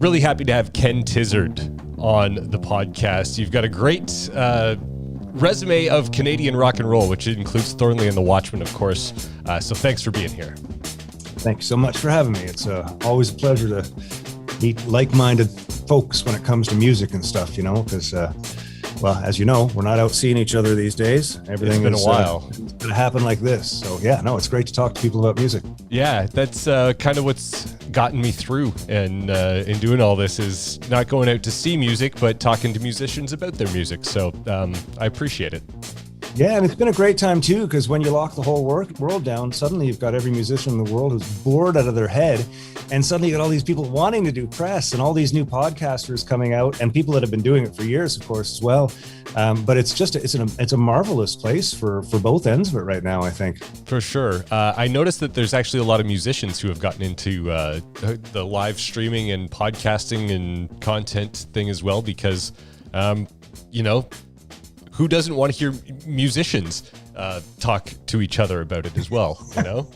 Really happy to have Ken Tizzard on the podcast. You've got a great resume of Canadian rock and roll, which includes Thornley and the Watchmen, of course. So thanks for being here. Thanks so much for having me. It's always a pleasure to meet like-minded folks when it comes to music and stuff, you know, because, well, as you know, we're not out seeing each other these days. Everything it's been a while. It's going to happen like this. So, yeah, no, it's great to talk to people about music. Yeah, that's kind of what's gotten me through and in doing all this is not going out to see music, but talking to musicians about their music. So I appreciate it. Yeah, and it's been a great time, too, because when you lock the whole world down, suddenly you've got every musician in the world who's bored out of their head. And suddenly you got all these people wanting to do press and all these new podcasters coming out and people that have been doing it for years, of course, as well. But it's just it's a marvelous place for both ends of it right now, I think. For sure. I noticed that there's actually a lot of musicians who have gotten into the live streaming and podcasting and content thing as well, because, you know, who doesn't want to hear musicians talk to each other about it as well? You know,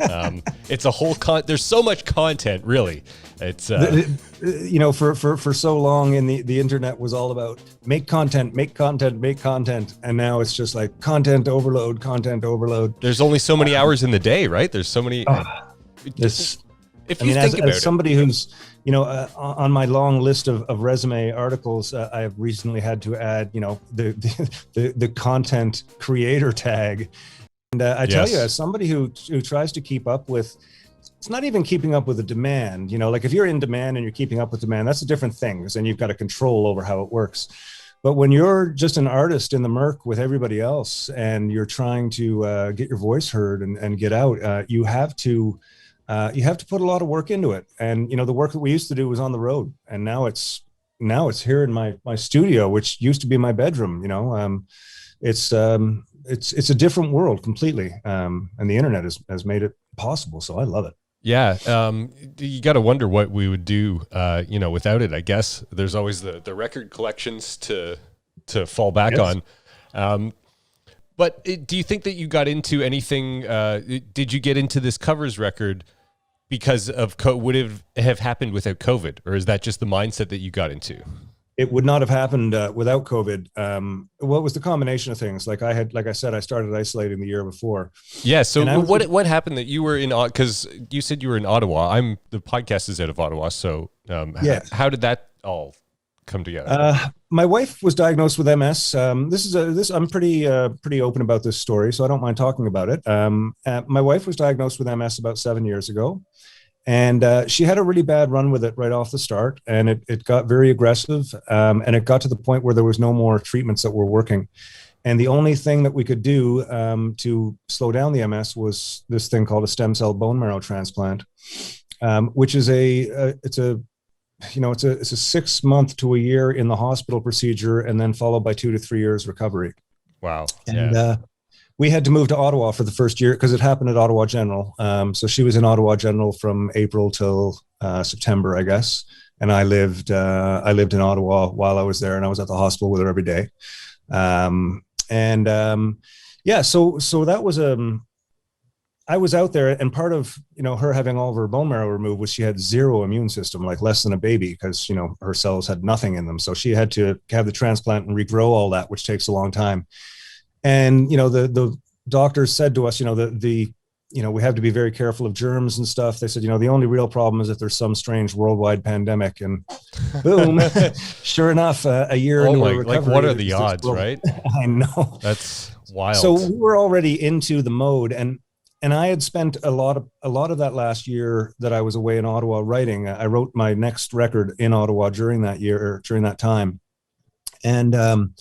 it's a whole there's so much content, really. It's you know, for so long in the internet was all about make content, and now it's just like content overload. There's only so many hours in the day, right? There's so many. If you think about as somebody who's, you know, on my long list of resume articles, I have recently had to add, you know, the content creator tag. And I tell you, as somebody who tries to keep up with, it's not even keeping up with the demand, you know, like if you're in demand and you're keeping up with demand, that's a different thing, because then you've got a control over how it works. But when you're just an artist in the murk with everybody else and you're trying to get your voice heard and get out, you have to put a lot of work into it. And, you know, the work that we used to do was on the road, and now it's here in my studio, which used to be my bedroom. You know, it's a different world completely. And the internet has made it possible. So I love it. Yeah. You got to wonder what we would do, you know, without it. I guess there's always the record collections to fall back on. But do you think that you got into anything? Did you get into this covers record because of would it have happened without COVID, or is that just the mindset that you got into? It would not have happened without COVID. Well, it was the combination of things. Like I said, I started isolating the year before. Yeah. So what happened that you were in? Because you said you were in Ottawa. The podcast is out of Ottawa. So how did that all come together? My wife was diagnosed with MS. I'm pretty open about this story, so I don't mind talking about it. My wife was diagnosed with MS about 7 years ago, and she had a really bad run with it right off the start, and it got very aggressive, and it got to the point where there was no more treatments that were working. And the only thing that we could do to slow down the MS was this thing called a stem cell bone marrow transplant, which is it's a 6 month to a year in the hospital procedure, and then followed by 2 to 3 years recovery. Wow. And we had to move to Ottawa for the first year because it happened at Ottawa General. So she was in Ottawa General from April till September, I guess. And I lived in Ottawa while I was there, and I was at the hospital with her every day. So that was I was out there, and part of, you know, her having all of her bone marrow removed was she had zero immune system, like less than a baby, because, you know, her cells had nothing in them. So she had to have the transplant and regrow all that, which takes a long time. And, you know, the doctors said to us, you know, you know, we have to be very careful of germs and stuff. They said, you know, the only real problem is if there's some strange worldwide pandemic, and boom, sure enough, a year into a recovery. Like, what are the odds, right? I know. That's wild. So we were already into the mode, and I had spent a lot of that last year that I was away in Ottawa writing. I wrote my next record in Ottawa during that time. And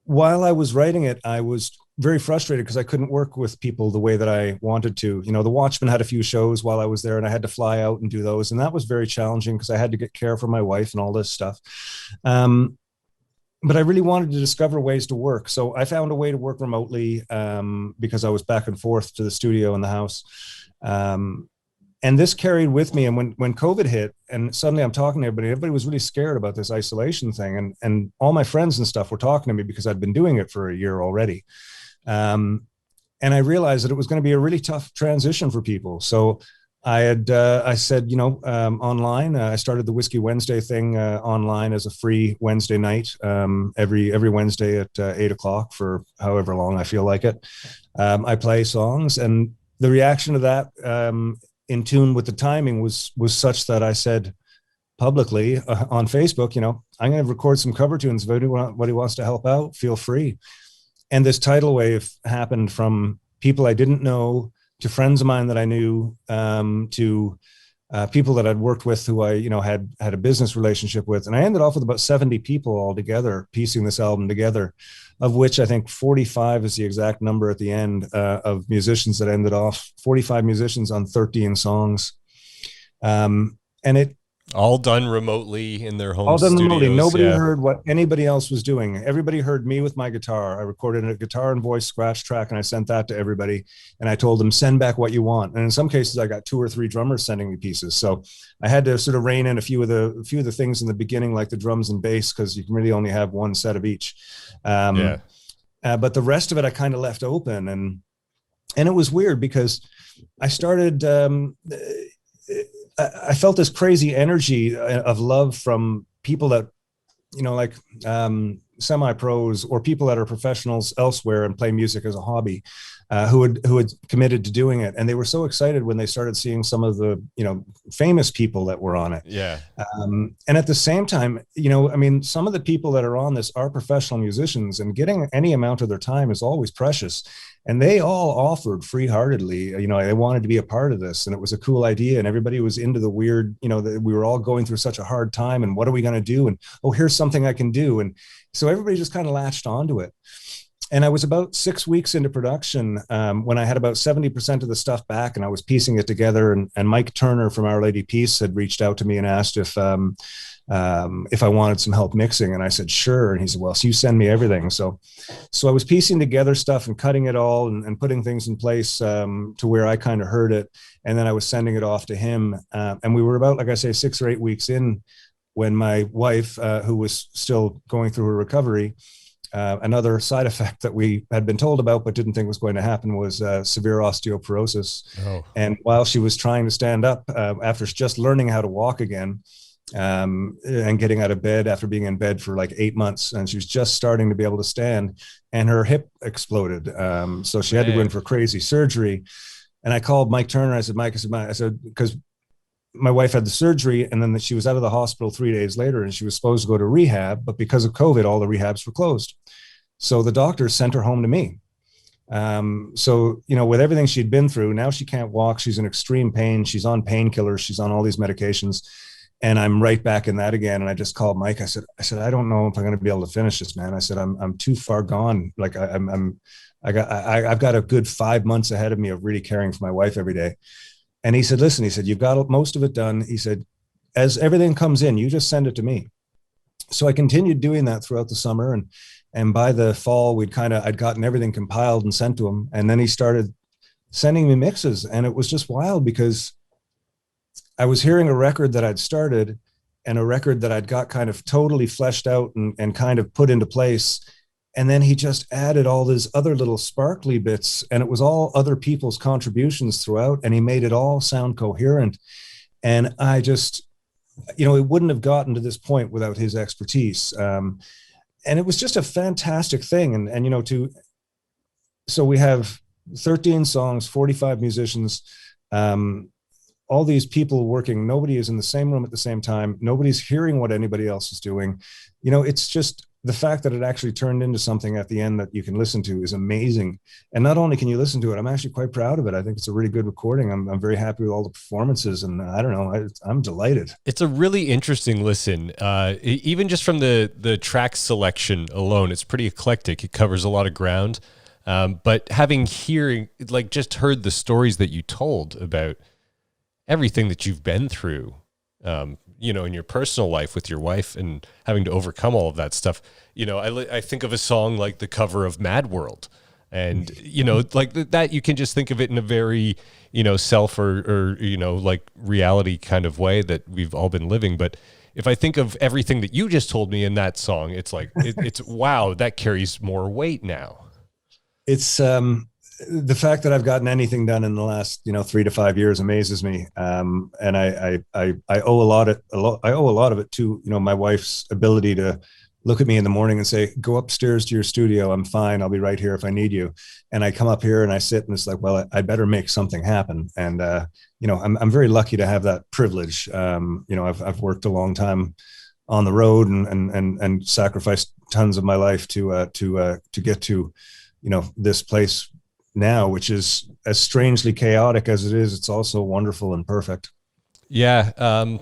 while I was writing it, I was very frustrated because I couldn't work with people the way that I wanted to. You know, the Watchmen had a few shows while I was there, and I had to fly out and do those. And that was very challenging because I had to get care for my wife and all this stuff. But I really wanted to discover ways to work. So I found a way to work remotely because I was back and forth to the studio and the house. And this carried with me. And when COVID hit, and suddenly I'm talking to everybody was really scared about this isolation thing. And all my friends and stuff were talking to me because I'd been doing it for a year already. And I realized that it was going to be a really tough transition for people. So I said, online, I started the Whiskey Wednesday thing online as a free Wednesday night, every Wednesday at 8 o'clock for however long I feel like it. I play songs, and the reaction to that, in tune with the timing, was such that I said publicly on Facebook, I'm going to record some cover tunes. If anybody wants to help out, feel free. And this tidal wave happened from people I didn't know to friends of mine that I knew, to people that I'd worked with who I, had a business relationship with. And I ended off with about 70 people all together piecing this album together, of which I think 45 is the exact number at the end, of musicians that ended off, 45 musicians on 13 songs. And it, all done remotely in their home all done studios. remotely. Nobody heard what anybody else was doing. Everybody heard me with my guitar. I recorded a guitar and voice scratch track, and I sent that to everybody. And I told them, send back what you want. And in some cases, I got 2 or 3 drummers sending me pieces. So I had to sort of rein in a few of the things in the beginning, like the drums and bass, because you can really only have one set of each. But the rest of it, I kind of left open, and it was weird because I started. I felt this crazy energy of love from people that, like semi-pros or people that are professionals elsewhere and play music as a hobby, who had committed to doing it. And they were so excited when they started seeing some of the, famous people that were on it. Yeah. And at the same time, some of the people that are on this are professional musicians, and getting any amount of their time is always precious. And they all offered free-heartedly, they wanted to be a part of this, and it was a cool idea. And everybody was into the weird, that we were all going through such a hard time, and what are we going to do? And, oh, here's something I can do. And so everybody just kind of latched onto it. And I was about 6 weeks into production, when I had about 70% of the stuff back, and I was piecing it together. And Mike Turner from Our Lady Peace had reached out to me and asked if I wanted some help mixing. And I said, sure. And he said, well, so you send me everything. So I was piecing together stuff and cutting it all and putting things in place, to where I kind of heard it. And then I was sending it off to him. And we were about, like I say, 6 or 8 weeks in, when my wife, who was still going through her recovery, another side effect that we had been told about but didn't think was going to happen was severe osteoporosis. Oh. And while she was trying to stand up, after just learning how to walk again, and getting out of bed after being in bed for like 8 months, and she was just starting to be able to stand, and her hip exploded. So she had to go in for crazy surgery. And I called Mike Turner. I said, Mike, I said, because my wife had the surgery, and then she was out of the hospital 3 days later, and she was supposed to go to rehab, but because of COVID, all the rehabs were closed. So the doctors sent her home to me. So, with everything she'd been through, now she can't walk. She's in extreme pain. She's on painkillers. She's on all these medications. And I'm right back in that again. And I just called Mike. I said, I don't know if I'm going to be able to finish this, man. I said, I'm too far gone. Like I've got a good 5 months ahead of me of really caring for my wife every day. And he said, listen, he said, you've got most of it done. He said, as everything comes in, you just send it to me. So I continued doing that throughout the summer. And by the fall, I'd gotten everything compiled and sent to him. And then he started sending me mixes. And it was just wild, because I was hearing a record that I'd started, and a record that I'd got kind of totally fleshed out and kind of put into place. And then he just added all these other little sparkly bits, and it was all other people's contributions throughout, and he made it all sound coherent. And I just, it wouldn't have gotten to this point without his expertise. And it was just a fantastic thing. And so we have 13 songs, 45 musicians, all these people working. Nobody is in the same room at the same time. Nobody's hearing what anybody else is doing. It's just the fact that it actually turned into something at the end that you can listen to is amazing. And not only can you listen to it, I'm actually quite proud of it. I think it's a really good recording. I'm very happy with all the performances, and I don't know, I'm delighted. It's a really interesting listen. Even just from the track selection alone, it's pretty eclectic. It covers a lot of ground. But just heard the stories that you told about everything that you've been through, in your personal life with your wife, and having to overcome all of that stuff. I think of a song like the cover of Mad World, and, like that, you can just think of it in a very, self or like reality kind of way that we've all been living. But if I think of everything that you just told me in that song, it's like, it's wow, that carries more weight now. It's, the fact that I've gotten anything done in the last, 3 to 5 years amazes me. And I owe I owe a lot of it to, my wife's ability to look at me in the morning and say, go upstairs to your studio. I'm fine. I'll be right here if I need you. And I come up here and I sit and it's like, well, I better make something happen. And, I'm very lucky to have that privilege. I've worked a long time on the road and sacrificed tons of my life to get to, this place now, which is as strangely chaotic as it is. It's also wonderful and perfect. Yeah.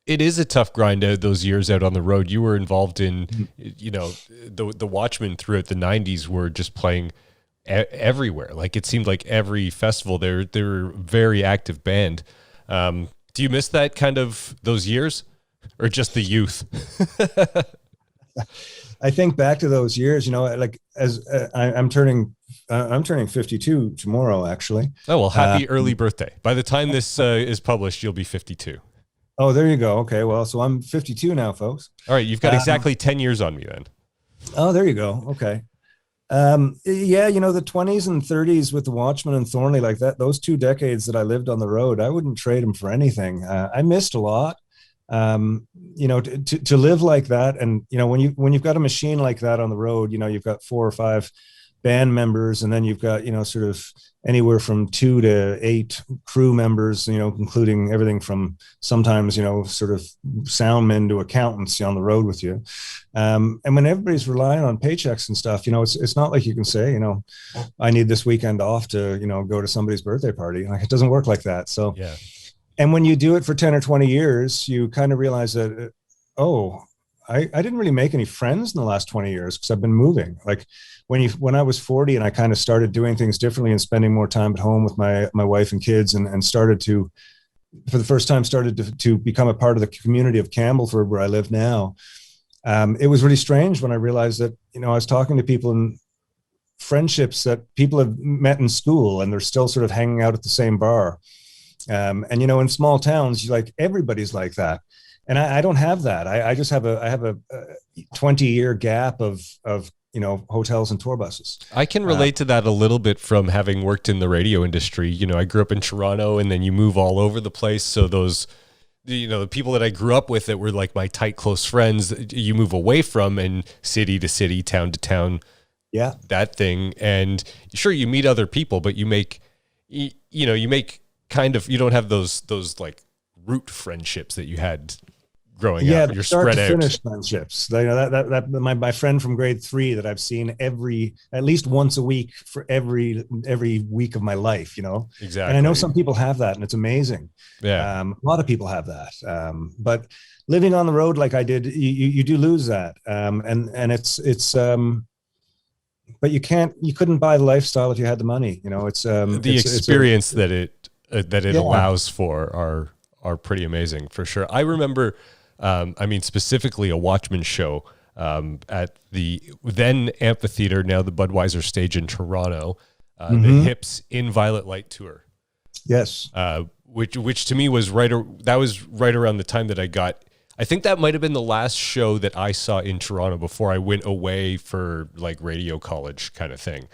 It is a tough grind out those years out on the road. You were involved in, the Watchmen throughout the 90s were just playing everywhere. Like it seemed like every festival they were a very active band. Do you miss that kind of those years or just the youth? I think back to those years, like as I'm turning 52 tomorrow, actually. Oh, well, happy early birthday. By the time this is published, you'll be 52. Oh, there you go. Okay. Well, so I'm 52 now, folks. All right. You've got exactly 10 years on me then. Oh, there you go. Okay. Yeah, the 20s and 30s with the Watchmen and Thornley, like that, those 2 decades that I lived on the road, I wouldn't trade them for anything. I missed a lot. To live like that. And, when you've got a machine like that on the road, you've got 4 or 5 band members, and then you've got, sort of anywhere from 2 to 8 crew members, including everything from sometimes, sort of sound men to accountants on the road with you. And when everybody's relying on paychecks and stuff, it's not like you can say, I need this weekend off to, go to somebody's birthday party. Like it doesn't work like that. So, yeah. And when you do it for 10 or 20 years, you kind of realize that, I didn't really make any friends in the last 20 years because I've been moving. Like when I was 40 and I kind of started doing things differently and spending more time at home with my wife and kids and started to, for the first time, started to become a part of the community of Campbellford where I live now. It was really strange when I realized that, I was talking to people in friendships that people have met in school and they're still sort of hanging out at the same bar. And, in small towns, like everybody's like that. And I don't have that. I just have a 20-year gap of hotels and tour buses. I can relate to that a little bit from having worked in the radio industry. I grew up in Toronto and then you move all over the place. So those, the people that I grew up with that were like my tight, close friends, you move away from and city to city, town to town. Yeah. That thing. And sure, you meet other people, but you make kind of, you don't have those like root friendships that you had growing up. You're spread out. Finish friendships. That my friend from grade 3 that I've seen at least once a week for every week of my life. Exactly. And I know some people have that, and it's amazing. Yeah. A lot of people have that. But living on the road like I did, you do lose that. And it's but you couldn't buy the lifestyle if you had the money. It's the experience that it allows for are pretty amazing for sure. I remember. Specifically a Watchmen show at the then amphitheater, now the Budweiser stage in Toronto, the Hips in Violet Light tour. Yes. Which to me was right around the time that I think that might've been the last show that I saw in Toronto before I went away for like radio college kind of thing.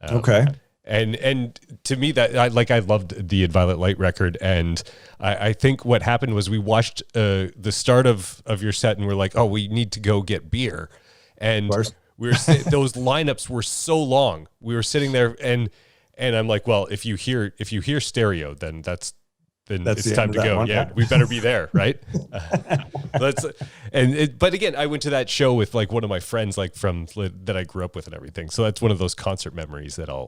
Okay. And to me that I loved the Violet Light record. And I think what happened was we watched the start of your set and we're like, oh, we need to go get beer. And those lineups were so long. We were sitting there and I'm like, well, if you hear stereo, then it's time to go. Yeah, we better be there, right? But again, I went to that show with like one of my friends, like from that I grew up with and everything. So that's one of those concert memories that I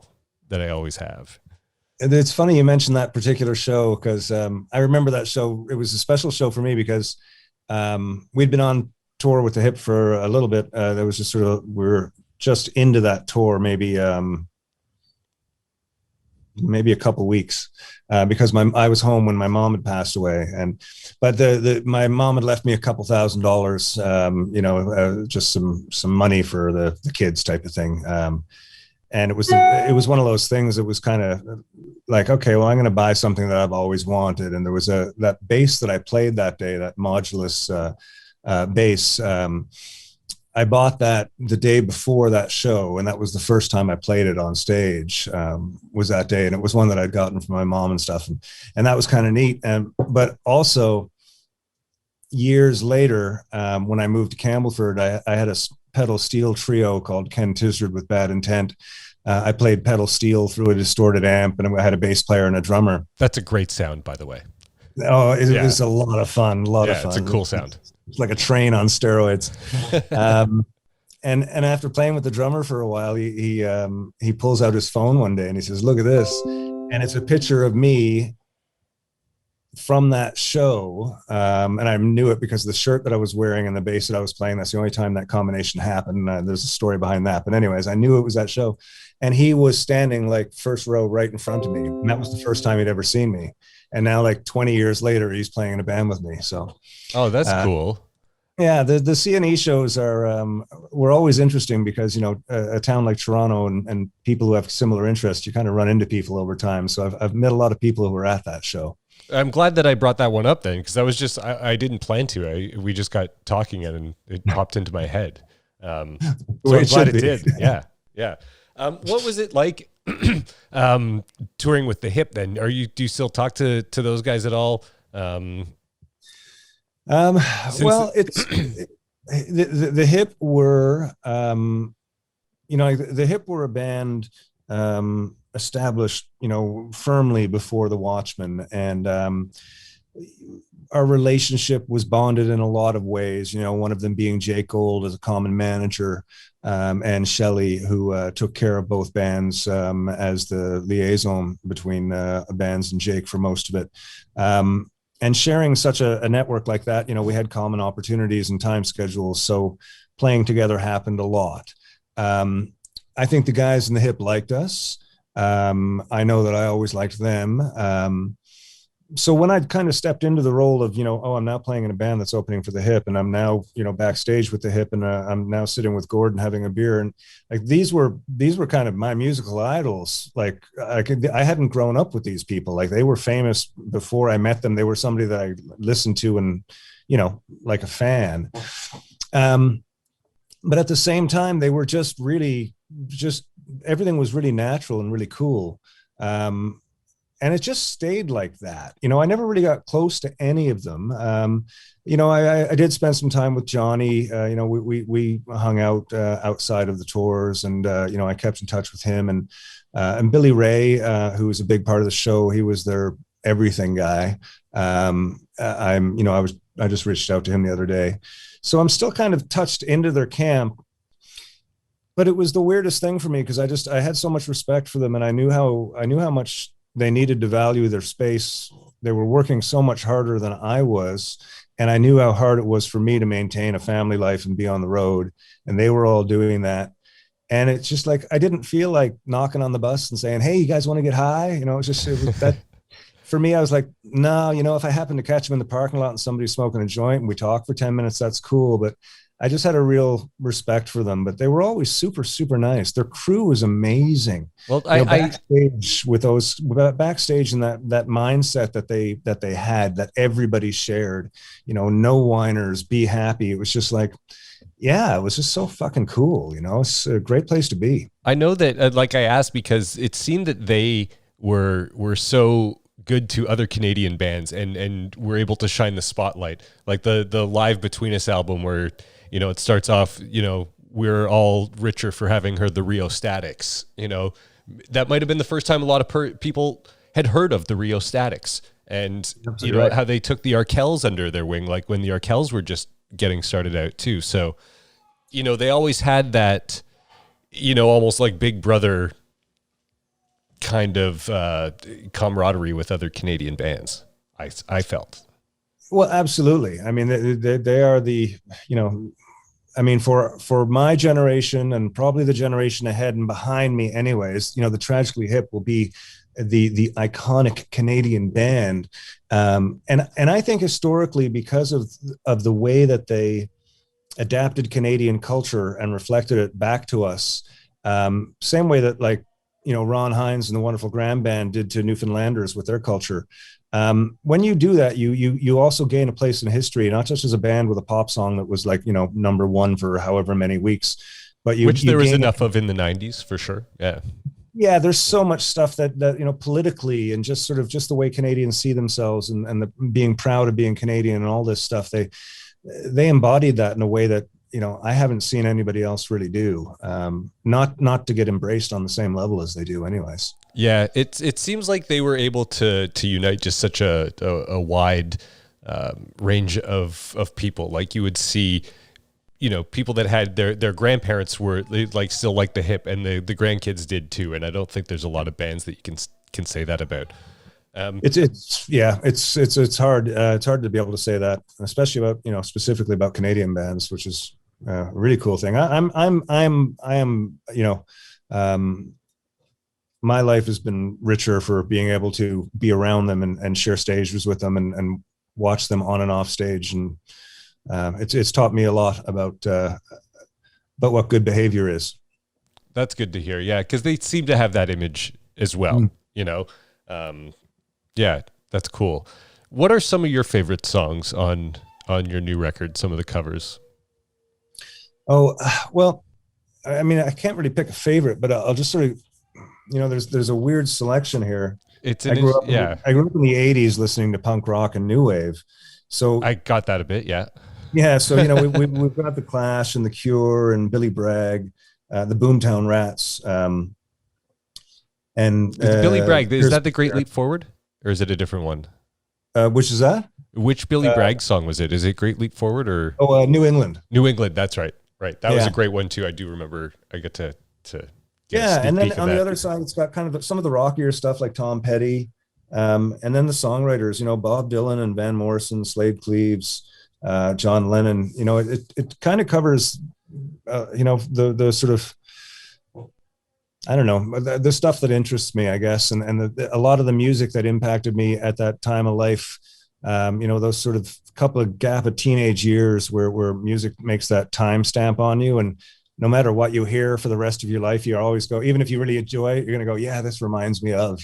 always have. And it's funny you mentioned that particular show because I remember that show. It was a special show for me because we'd been on tour with the Hip for a little bit. That was just we were just into that tour, maybe a couple weeks because I was home when my mom had passed away, but my mom had left me a couple $1,000s, just some money for the kids type of thing. And it was one of those things that was kind of like, okay, well, I'm going to buy something that I've always wanted. And there was that bass that I played that day, that modulus bass. I bought that the day before that show, and that was the first time I played it on stage, was that day. And it was one that I'd gotten from my mom and stuff. And that was kind of neat. But also years later, when I moved to Campbellford, I had a pedal steel trio called Ken Tizzard with Bad Intent. I played pedal steel through a distorted amp, and I had a bass player and a drummer. That's a great sound, by the way. Oh, it was a lot of fun. A lot of fun. It's a cool sound. It's like a train on steroids. And after playing with the drummer for a while, he pulls out his phone one day and he says, "Look at this," and it's a picture of me from that show. And I knew it because the shirt that I was wearing and the bass that I was playing, that's the only time that combination happened. There's a story behind that. But anyways, I knew it was that show. And he was standing like first row right in front of me. And that was the first time he'd ever seen me. And now like 20 years later, he's playing in a band with me. So, oh, that's cool. Yeah. The C&E shows were always interesting because, a town like Toronto and people who have similar interests, you kind of run into people over time. So I've met a lot of people who were at that show. I'm glad that I brought that one up then, because I didn't plan to. We just got talking and it popped into my head. So I'm glad it did. Yeah, yeah. What was it like touring with the Hip then? Do you still talk to those guys at all? Well, it's the Hip were, the Hip were a band established, firmly before the Watchmen, and our relationship was bonded in a lot of ways. One of them being Jake Gold as a common manager, and Shelley, who took care of both bands as the liaison between bands and Jake for most of it. And sharing such a network like that, we had common opportunities and time schedules, so playing together happened a lot. I think the guys in the Hip liked us. I know that I always liked them. So when I'd kind of stepped into the role of, I'm now playing in a band that's opening for the Hip, and I'm now, backstage with the Hip, and I'm now sitting with Gordon having a beer, and like these were kind of my musical idols. Like I hadn't grown up with these people. Like they were famous before I met them. They were somebody that I listened to and, like a fan. But at the same time, they were just everything was really natural and really cool. And it just stayed like that. I never really got close to any of them. I did spend some time with Johnny. We hung out outside of the tours, and I kept in touch with him and Billy Ray, who was a big part of the show. He was their everything guy. I just reached out to him the other day, so I'm still kind of touched into their camp. But it was the weirdest thing for me because I had so much respect for them, and I knew how much they needed to value their space. They were working so much harder than I was, and I knew how hard it was for me to maintain a family life and be on the road, and they were all doing that. And it's just like I didn't feel like knocking on the bus and saying, "Hey, you guys want to get high?" It was that. For me, I was like, no, if I happen to catch them in the parking lot and somebody's smoking a joint and we talk for 10 minutes, that's cool. But I just had a real respect for them, but they were always super, super nice. Their crew was amazing. Well, backstage and that mindset that they had, that everybody shared, no whiners, be happy. It was just like, yeah, it was just so fucking cool. It's a great place to be. I know that, I asked because it seemed that they were so good to other Canadian bands and were able to shine the spotlight, like the Live Between Us album where, it starts off, we're all richer for having heard the Rio Statics. That might have been the first time a lot of people had heard of the Rio Statics, and right. How they took the Arkells under their wing, like when the Arkells were just getting started out too. So, they always had that, almost like Big Brother kind of camaraderie with other Canadian bands. I felt. Well, absolutely. I mean, they are the, for my generation and probably the generation ahead and behind me anyways, the Tragically Hip will be the iconic Canadian band. And I think historically, because of the way that they adapted Canadian culture and reflected it back to us, same way that Ron Hines and the Wonderful Graham Band did to Newfoundlanders with their culture. When you do that, you also gain a place in history, not just as a band with a pop song that was like, number one for however many weeks, but which there was enough of in the 90s for sure. Yeah. Yeah, there's so much stuff that politically and just sort of just the way Canadians see themselves and being proud of being Canadian and all this stuff, they embodied that in a way that I haven't seen anybody else really do. Not to get embraced on the same level as they do, anyways. Yeah, it seems like they were able to unite just such a wide range of people. Like you would see, people that had their grandparents were like still like the hip, and the grandkids did too. And I don't think there's a lot of bands that you can say that about. It's hard. It's hard to be able to say that, especially about specifically about Canadian bands, which is a really cool thing. My life has been richer for being able to be around them and share stages with them and watch them on and off stage, and it's taught me a lot about what good behavior is. That's good to hear. Yeah, because they seem to have that image as well. Yeah, that's cool. What are some of your favorite songs on your new record? Some of the covers. Oh, well, I mean, I can't really pick a favorite, but I'll just sort of, there's a weird selection here. I grew up in the 80s listening to punk rock and new wave. So I got that a bit. Yeah. Yeah. So, we've got the Clash and the Cure and Billy Bragg, the Boomtown Rats. And Billy Bragg, is that the Great Leap Forward? Or is it a different one? Which is that? Which Billy Bragg song was it? Is it Great Leap Forward or? Oh, New England. New England. That's right. Right. That was a great one too. I do remember. I get to. Yeah, and then on the other side, it's got kind of some of the rockier stuff like Tom Petty, and then the songwriters. Bob Dylan and Van Morrison, Slade Cleaves, John Lennon. It kind of covers, the sort of. I don't know, the stuff that interests me, I guess, and a lot of the music that impacted me at that time of life, those sort of couple of gap of teenage years where music makes that time stamp on you. And no matter what you hear for the rest of your life, you always go, even if you really enjoy it, you're going to go, yeah, this reminds me of,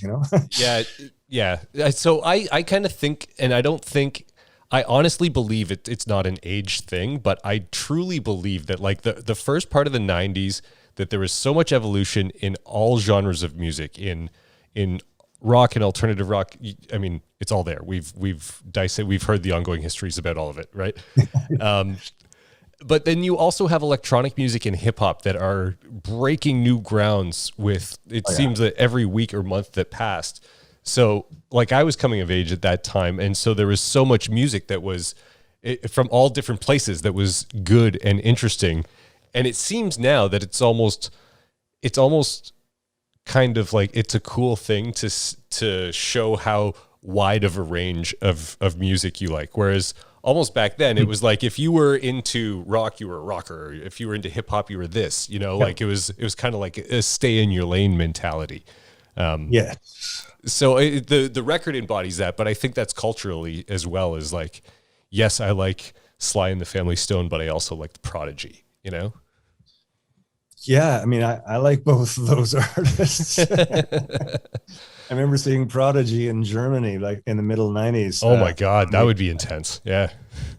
Yeah. Yeah. So I kind of think, and I honestly believe it's not an age thing, but I truly believe that like the first part of the 90s, that there was so much evolution in all genres of music, in rock and alternative rock. I mean, it's all there. We've heard the ongoing histories about all of it, right? But then you also have electronic music and hip hop that are breaking new grounds with, seems that every week or month that passed. So like I was coming of age at that time. And so there was so much music that was from all different places that was good and interesting. And it seems now that it's almost kind of like it's a cool thing to show how wide of a range of music you like. Whereas almost back then it was like if you were into rock, you were a rocker. Or if you were into hip hop, you were this. Like it was kind of like a stay in your lane mentality. Yeah. So the record embodies that, but I think that's culturally as well as like, yes, I like Sly and the Family Stone, but I also like the Prodigy. Yeah, I mean, I like both of those artists. I remember seeing Prodigy in Germany, like in the middle 90s. Oh my God, that would be intense. Yeah.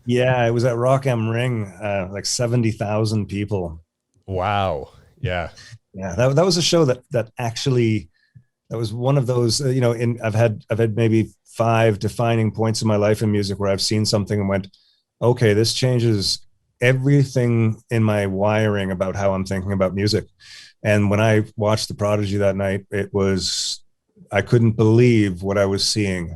Yeah, it was at Rock am Ring, like 70,000 people. Wow. Yeah. Yeah, that was a show that actually, that was one of those, I've had maybe 5 defining points in my life in music where I've seen something and went, okay, this changes everything in my wiring about how I'm thinking about music. And when I watched The Prodigy that night, I couldn't believe what I was seeing.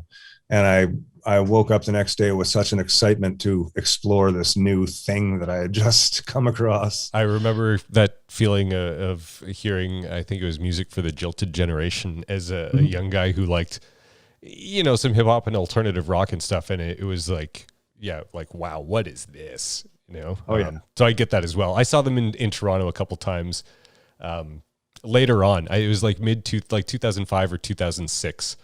And I woke up the next day with such an excitement to explore this new thing that I had just come across. I remember that feeling of hearing, I think it was Music for the Jilted Generation as a young guy who liked, some hip hop and alternative rock and stuff. And it was like, yeah, like, wow, what is this? So I get that as well. I saw them in Toronto a couple times later on. It was like 2005 or 2006,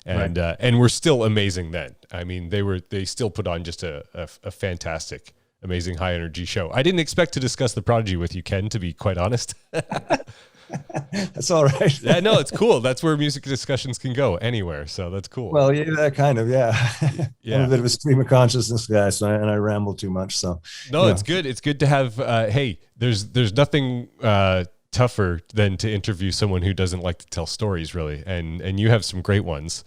and were still amazing then. I mean, they still put on just a fantastic, amazing high energy show. I didn't expect to discuss The Prodigy with you, Ken, to be quite honest. That's all right. Yeah, no, it's cool. That's where music discussions can go anywhere. So that's cool. Well, yeah, kind of, yeah. Yeah. I'm a bit of a stream of consciousness guy, so and I ramble too much. So no, it's good. It's good to have. Hey, there's nothing tougher than to interview someone who doesn't like to tell stories, really, and you have some great ones.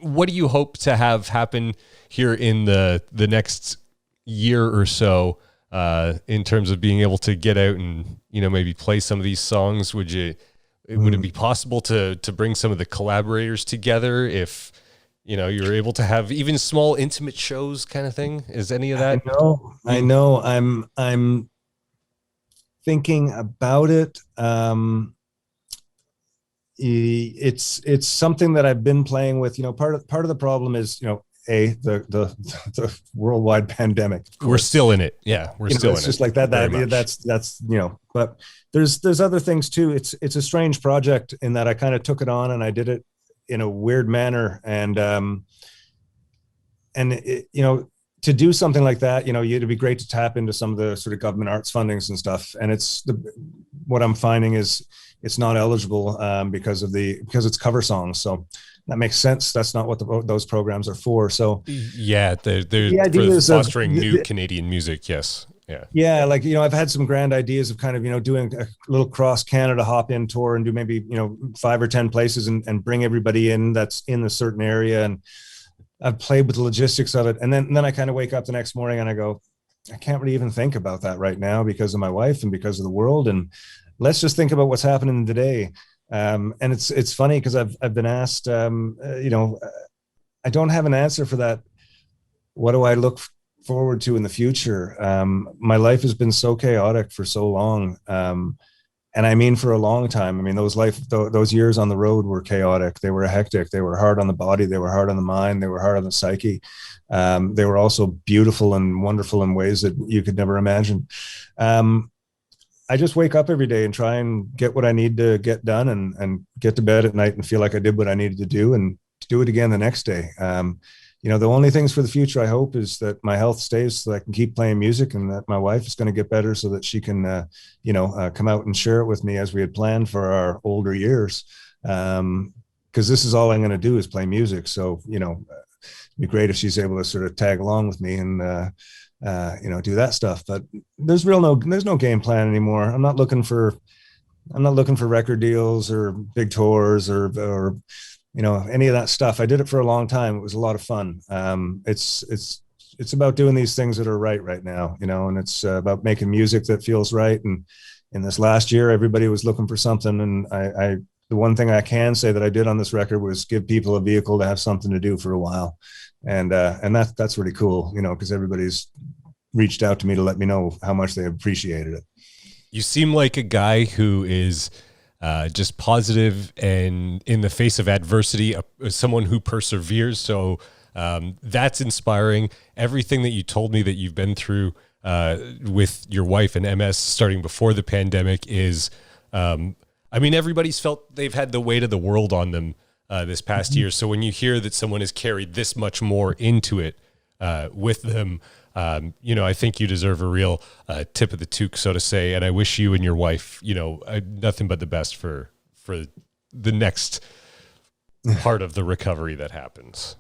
What do you hope to have happen here in the next year or so? In terms of being able to get out and, maybe play some of these songs, would it be possible to bring some of the collaborators together if, you're able to have even small intimate shows kind of thing? Is any of that? I know. I'm thinking about it. It's something that I've been playing with. Part of the problem is, the worldwide pandemic. We're still in it. Yeah, we're still in it. It's just like that. That's but there's other things too. It's a strange project in that I kind of took it on and I did it in a weird manner. And to do something like that, it'd be great to tap into some of the sort of government arts fundings and stuff. And what I'm finding is it's not eligible because it's cover songs. So that makes sense. That's not what those programs are for. So yeah, they're for fostering new Canadian music. Yes. Yeah. Yeah. Like, I've had some grand ideas of kind of, doing a little cross Canada hop in tour and do maybe, 5 or 10 places and bring everybody in that's in a certain area. And I've played with the logistics of it. And then I kind of wake up the next morning and I go, I can't really even think about that right now because of my wife and because of the world. And let's just think about what's happening today. And it's funny because I've been asked, I don't have an answer for that. What do I look forward to in the future? My life has been so chaotic for so long. And I mean, for a long time. I mean, those years on the road were chaotic. They were hectic. They were hard on the body. They were hard on the mind. They were hard on the psyche. They were also beautiful and wonderful in ways that you could never imagine. I just wake up every day and try and get what I need to get done and get to bed at night and feel like I did what I needed to do and to do it again the next day. The only things for the future, I hope, is that my health stays so that I can keep playing music and that my wife is going to get better so that she can, come out and share it with me as we had planned for our older years. Because this is all I'm going to do is play music. So, it'd be great if she's able to sort of tag along with me and, do that stuff. But there's no game plan anymore. I'm not looking for record deals or big tours or any of that stuff. I did it for a long time. It was a lot of fun. It's about doing these things that are right now, and it's about making music that feels right. And in this last year, everybody was looking for something. And the one thing I can say that I did on this record was give people a vehicle to have something to do for a while. And that's really cool, because everybody's reached out to me to let me know how much they appreciated it. You seem like a guy who is just positive and in the face of adversity, someone who perseveres. So that's inspiring. Everything that you told me that you've been through with your wife and MS starting before the pandemic is, everybody's felt they've had the weight of the world on them this past year. So when you hear that someone has carried this much more into it with them, I think you deserve a real tip of the toque, so to say. And I wish you and your wife, nothing but the best for the next part of the recovery that happens.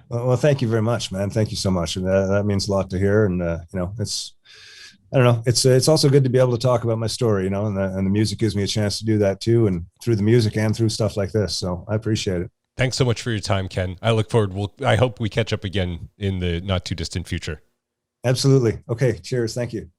Well, thank you very much, man. Thank you so much. And that means a lot to hear. And, it's also good to be able to talk about my story, and the music gives me a chance to do that too. And through the music and through stuff like this. So I appreciate it. Thanks so much for your time, Ken. I look forward. I hope we catch up again in the not too distant future. Absolutely. Okay. Cheers. Thank you.